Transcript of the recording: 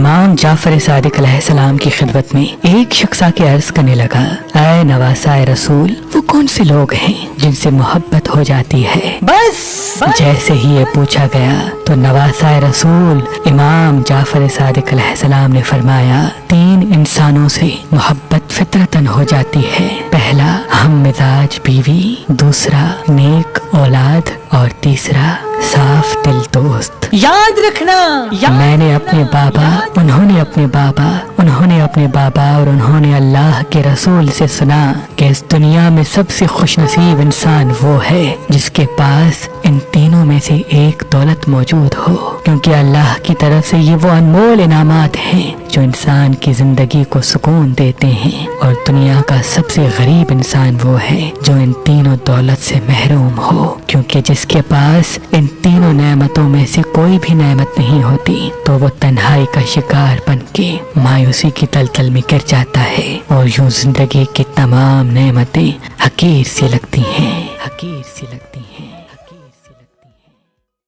امام جعفر صادق علیہ السلام کی خدمت میں ایک شخص آ کے عرض کرنے لگا، اے نواسائے رسول، وہ کون سے لوگ ہیں جن سے محبت ہو جاتی ہے؟ بس جیسے ہی یہ پوچھا گیا تو نواسائے رسول امام جعفر صادق علیہ السلام نے فرمایا، 3 انسانوں سے محبت فطرتاً ہو جاتی ہے، پہلا ہم مزاج بیوی، دوسرا نیک اولاد، اور تیسرا صاف دل دوست۔ یاد رکھنا، میں نے اپنے بابا، انہوں نے اپنے بابا، انہوں نے اپنے بابا اور انہوں نے اللہ کے رسول سے سنا کہ اس دنیا میں سب سے خوش نصیب انسان وہ ہے جس کے پاس ان تینوں میں سے ایک دولت موجود ہو، کیونکہ اللہ کی طرف سے یہ وہ انمول انعامات ہیں جو انسان کی زندگی کو سکون دیتے ہیں، اور دنیا کا سب سے غریب انسان وہ ہے جو ان تینوں دولت سے محروم ہو، کیونکہ جس کے پاس ان تینوں نعمتوں میں سے کوئی بھی نعمت نہیں ہوتی تو وہ تنہائی کا شکار بن کے مایوسی کی دلدل میں گر جاتا ہے، اور یوں زندگی کی تمام نعمتیں حقیر سی لگتی ہیں، حقیر سی لگتی ہیں۔